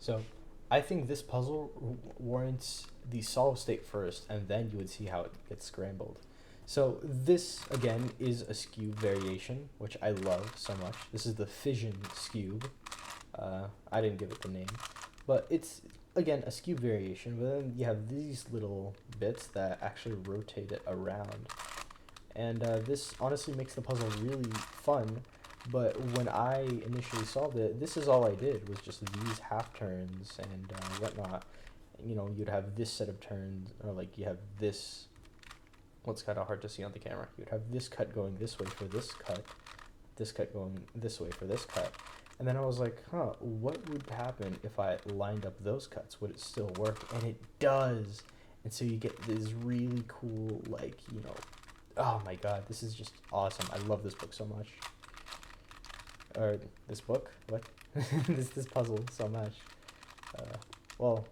So I think this puzzle warrants the solve state first, and then you would see how it gets scrambled. So this, again, is a Skewb variation, which I love so much. This is the Fission Skewb. I didn't give it the name, but it's, again, a Skewb variation, but then you have these little bits that actually rotate it around. And this honestly makes the puzzle really fun, but when I initially solved it, this is all I did, was just these half turns and whatnot. You know, you'd have this set of turns, or like you have this, well, it's kind of hard to see on the camera. You'd have this cut going this way for this cut going this way for this cut. And then I was like, huh, what would happen if I lined up those cuts? Would it still work? And it does. And so you get this really cool, like, you know, oh my god, this is just awesome. I love this book so much. Or this book? What? this puzzle so much. Well,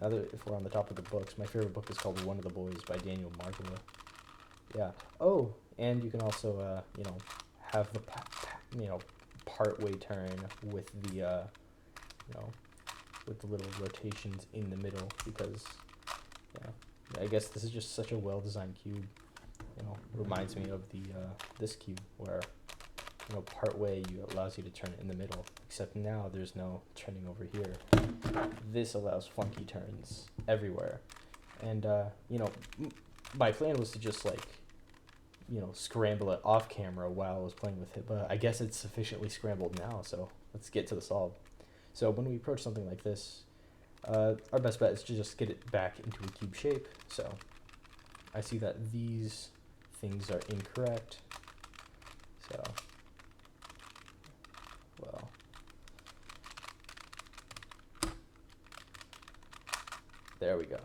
now that if we're on the topic of books, my favorite book is called One of the Boys by Daniel Margula. Yeah. Oh, and you can also, you know, have the, you know, part-way turn with the, you know, with the little rotations in the middle, because, yeah, I guess this is just such a well-designed cube. You know, reminds me of the this cube where, you know, part way allows you to turn it in the middle, except now there's no turning over here. This allows funky turns everywhere. And you know, my plan was to just, like, you know, scramble it off camera while I was playing with it, but I guess it's sufficiently scrambled now, so let's get to the solve. So when we approach something like this, our best bet is to just get it back into a cube shape. So I see that these things are incorrect, so, well, there we go.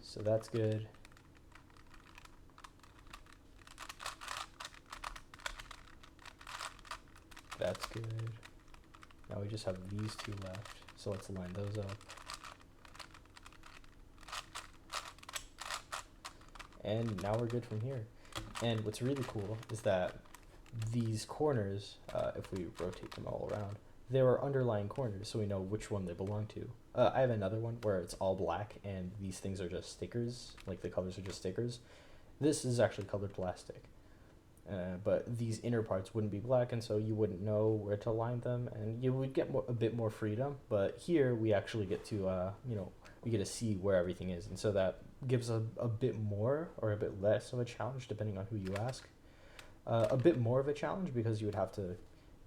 So that's good. That's good. Now we just have these two left, so let's line those up. And now we're good from here. And what's really cool is that these corners, if we rotate them all around, there are underlying corners, so we know which one they belong to. I have another one where it's all black and these things are just stickers, like the colors are just stickers. This is actually colored plastic. But these inner parts wouldn't be black, and so you wouldn't know where to line them, and you would get a bit more freedom. But here we actually get to, you know, we get to see where everything is, and so that gives a bit more or a bit less of a challenge depending on who you ask. A bit more of a challenge because you would have to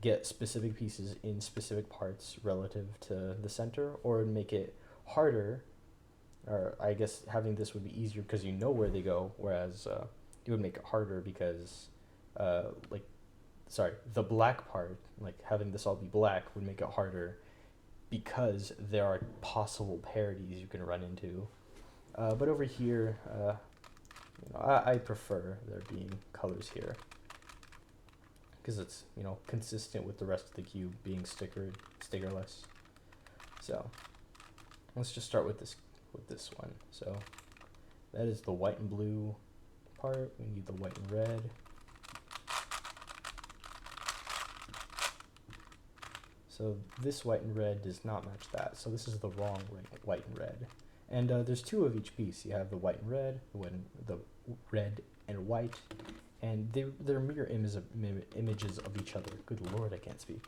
get specific pieces in specific parts relative to the center, or make it harder, or I guess having this would be easier because you know where they go, whereas it would make it harder because like, sorry, the black part, like having this all be black would make it harder because there are possible parodies you can run into. But over here, you know, I prefer there being colors here because it's, you know, consistent with the rest of the cube being stickerless. So let's just start with this one. So that is the white and blue part. We need the white and red. So this white and red does not match that. So this is the wrong white and red. And there's two of each piece. You have the white and red, the red and white, and they're mirror images of each other. Good lord, I can't speak.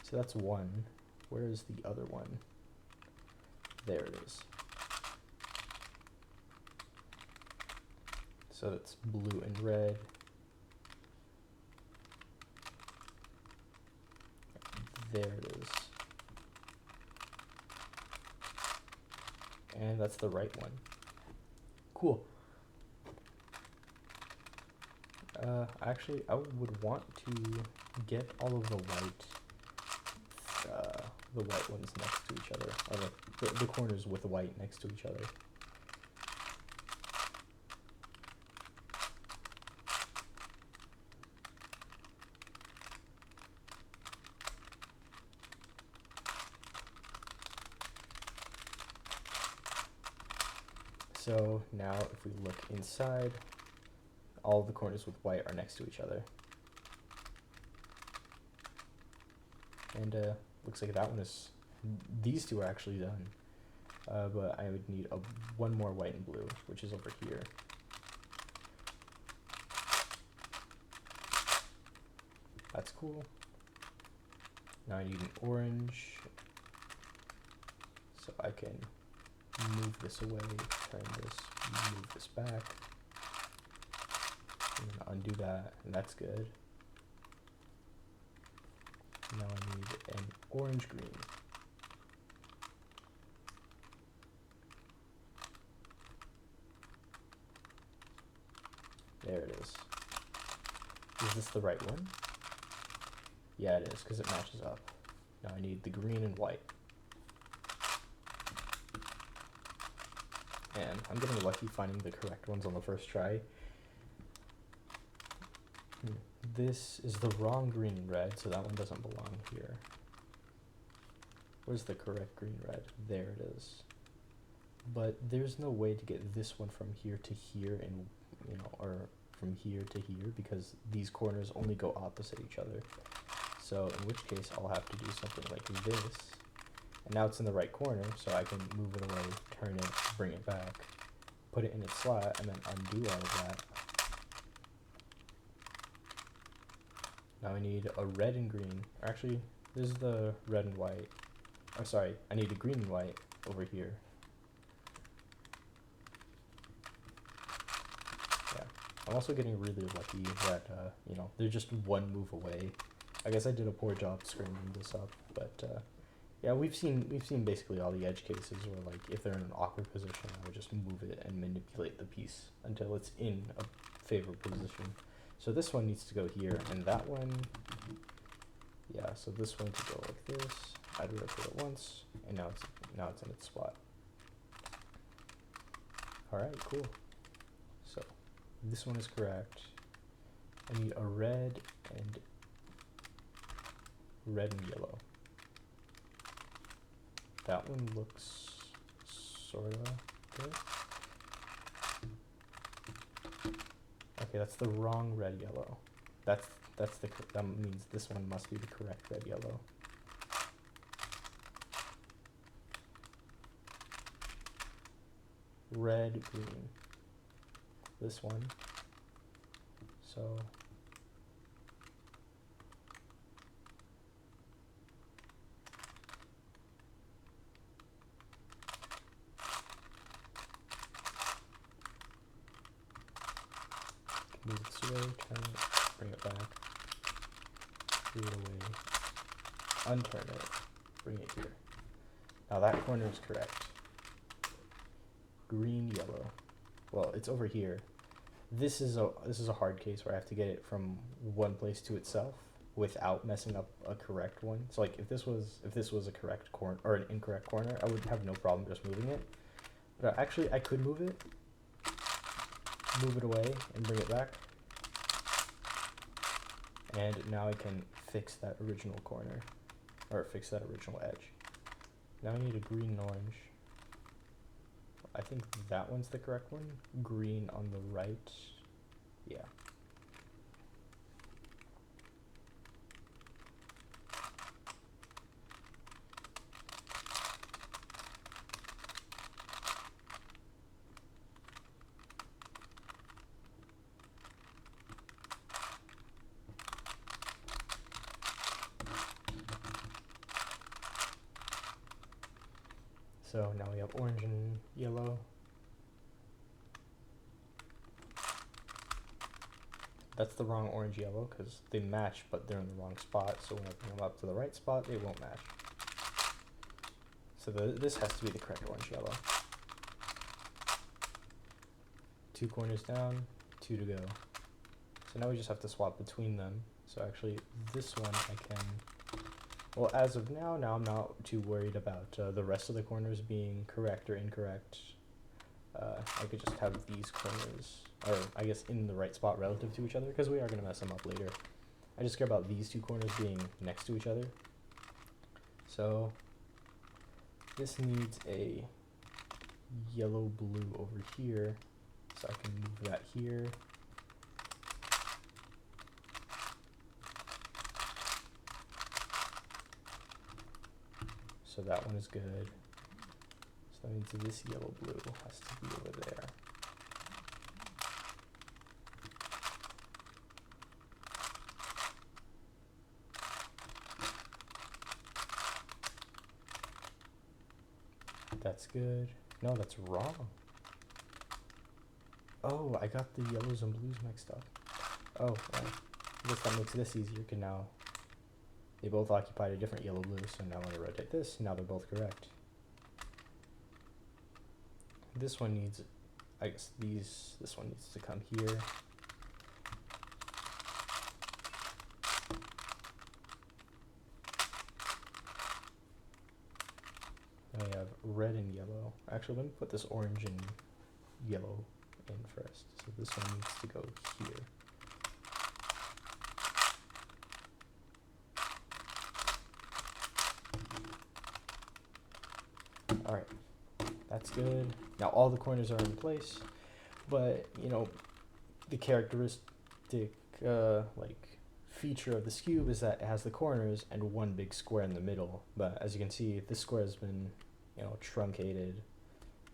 So that's one. Where is the other one? There it is. So it's blue and red. There it is. And that's the right one. Cool. Actually, I would want to get all of the white ones next to each other, or the corners with white next to each other. So now if we look inside, all the corners with white are next to each other. And looks like that one is, these two are actually done. But I would need one more white and blue, which is over here. That's cool. Now I need an orange, so I can move this away, turn this, move this back, and then undo that, and that's good. Now I need an orange green. There it is. Is this the right one? Yeah, it is, because it matches up. Now I need the green and white. And I'm getting lucky finding the correct ones on the first try. This is the wrong green and red, so that one doesn't belong here. Where's the correct green red? There it is. But there's no way to get this one from here to here, and or from here to here, because these corners only go opposite each other. So in which case I'll have to do something like this. And now it's in the right corner, so I can move it away, turn it, bring it back, put it in its slot, and then undo all of that. Now I need a red and green. Actually, this is the red and white. I'm sorry, I need a green and white over here. Yeah, I'm also getting really lucky that, they're just one move away. I guess I did a poor job scrambling this up, but yeah, we've seen basically all the edge cases where, like, if they're in an awkward position, I would just move it and manipulate the piece until it's in a favorable position. So this one needs to go here, and that one, yeah, so this one could go like this. I'd rotate it once, and now it's in its spot. Alright, cool. So this one is correct. I need a red and yellow. That one looks sorta good. Okay, that's the wrong red yellow. That means this one must be the correct red yellow. Red green. This one. So move it this way, turn it, bring it back, move it away, unturn it, bring it here. Now that corner is correct. Green, yellow. Well, it's over here. This is a hard case where I have to get it from one place to itself without messing up a correct one. So like if this was a correct corner or an incorrect corner, I would have no problem just moving it. But actually I could move it away and bring it back, and now I can fix that original corner, or fix that original edge. Now I need a green and orange. I think that one's the correct one. Green on the right. Yeah. So now we have orange and yellow. That's the wrong orange yellow because they match, but they're in the wrong spot. So when I bring them up to the right spot, they won't match. So this has to be the correct orange yellow. 2 corners down, 2 to go. So now we just have to swap between them. So actually this one I can, well, as of now I'm not too worried about the rest of the corners being correct or incorrect. I could just have these corners, or I guess in the right spot relative to each other, because we are going to mess them up later. I just care about these 2 corners being next to each other. So this needs a yellow blue over here, so I can move that here. so that one is good. So that means this yellow blue has to be over there. That's good. No, that's wrong. Oh, I got the yellows and blues mixed up. Oh, well, I guess that makes this easier, because now they both occupied a different yellow blue, so now when I rotate this, now they're both correct. This one needs, I guess this one needs to come here. Then we have red and yellow. Actually, let me put this orange and yellow in first. So this one needs to go here. All right, that's good. Now all the corners are in place, but you know, the characteristic like feature of the Skewb is that it has the corners and one big square in the middle. But as you can see, this square has been, you know, truncated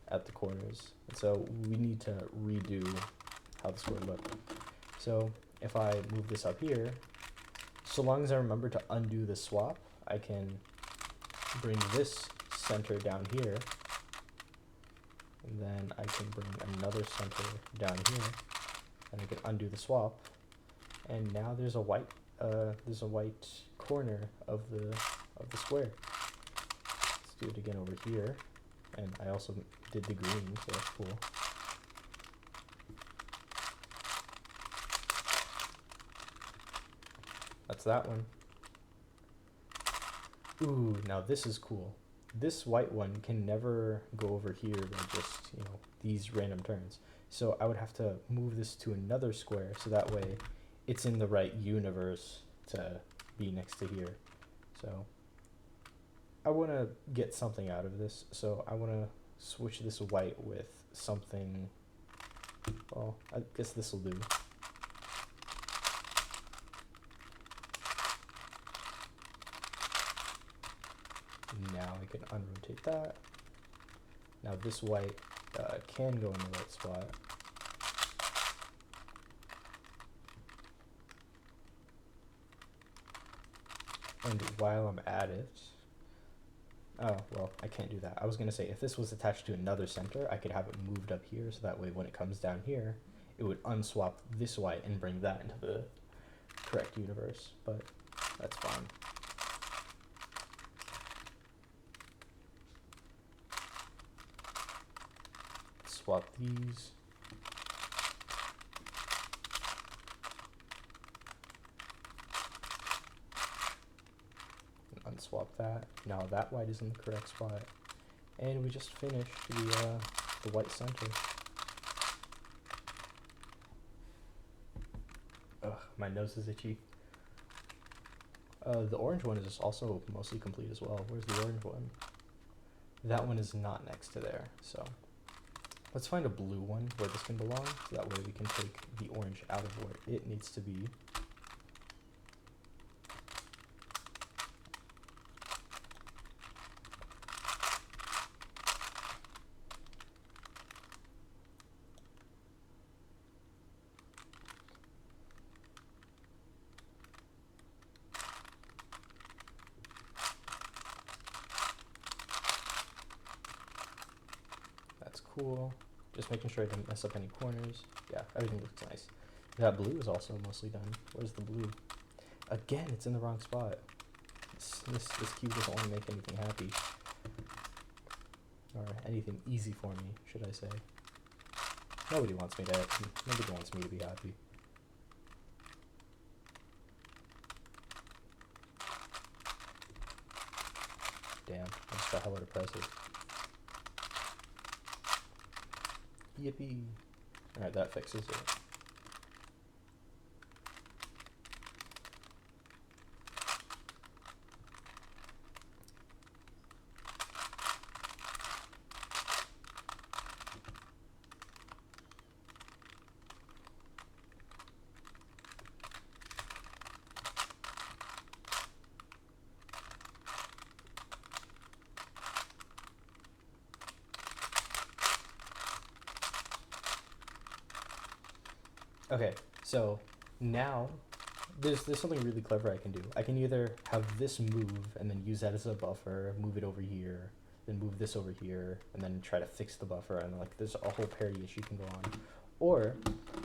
at the corners, and so we need to redo how the square looked. So if I move this up here, so long as I remember to undo the swap, I can bring this center down here, and then I can bring another center down here, and I can undo the swap, and now there's a white corner of the square. Let's do it again over here, and I also did the green, so that's cool. That's that one. Ooh, now this is cool. This white one can never go over here by just, you know, these random turns. So I would have to move this to another square, so that way it's in the right universe to be next to here. So I want to get something out of this, so I want to switch this white with something, well, I guess this will do. Now I can unrotate that. Now this white can go in the right spot. And while I'm at it, oh, well, I can't do that. I was going to say, if this was attached to another center, I could have it moved up here, so that way when it comes down here, it would unswap this white and bring that into the correct universe, but that's fine. Swap these. Unswap that. Now that white is in the correct spot. And we just finished the white center. Ugh, my nose is itchy. The orange one is also mostly complete as well. Where's the orange one? That one is not next to there, so let's find a blue one where this can belong, so that way we can take the orange out of where it needs to be. Cool. Just making sure I didn't mess up any corners. Yeah, everything looks nice. That blue is also mostly done. Where's the blue? Again, it's in the wrong spot. This cube doesn't want to make anything happy. Or anything easy for me, should I say. Nobody wants me to be happy. Damn, I just got hella depressive. Yippee. Alright, that fixes it. Okay, so now there's something really clever I can do. I can either have this move and then use that as a buffer, move it over here, then move this over here, and then try to fix the buffer, and like there's a whole parity issue can go on. Or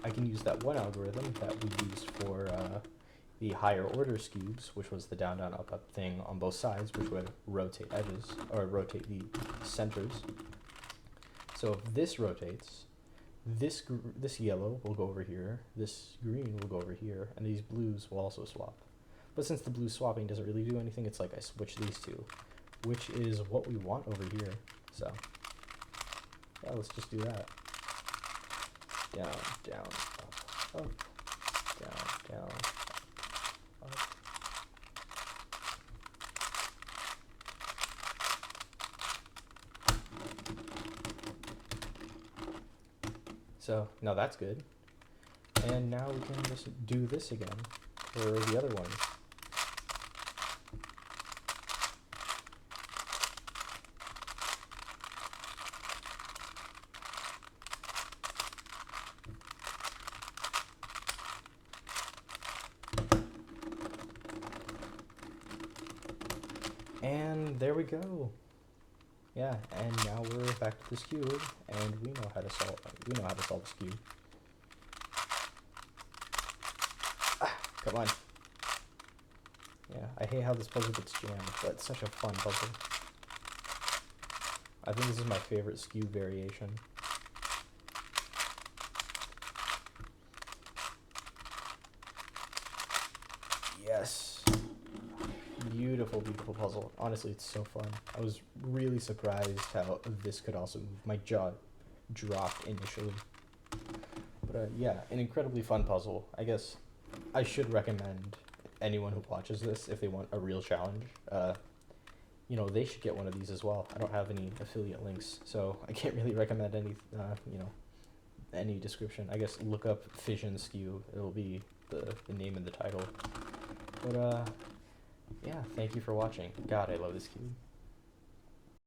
I can use that one algorithm that we used for the higher order Skewbs, which was the down, down, up, up thing on both sides, which would rotate edges, or rotate the centers. So if this rotates, this yellow will go over here, this green will go over here, and these blues will also swap. But since the blue swapping doesn't really do anything, it's like I switch these two, which is what we want over here. So yeah, let's just do that. Down, down, up, up, down, down, up. So now that's good. And now we can just do this again for the other one. And there we go. Yeah, and now we're back to the Skewb, and we know how to solve the Skewb. Come on. Yeah, I hate how this puzzle gets jammed, but it's such a fun puzzle. I think this is my favorite Skewb variation. Yes. Beautiful, beautiful puzzle. Honestly, it's so fun. I was really surprised how this could also move. My jaw dropped initially. But yeah, an incredibly fun puzzle. I guess I should recommend anyone who watches this, if they want a real challenge, you know, they should get one of these as well. I don't have any affiliate links, so I can't really recommend any, you know, any description. I guess look up Fission Skewb. It'll be the name in the title. But yeah, thank you for watching. God, I love this cube.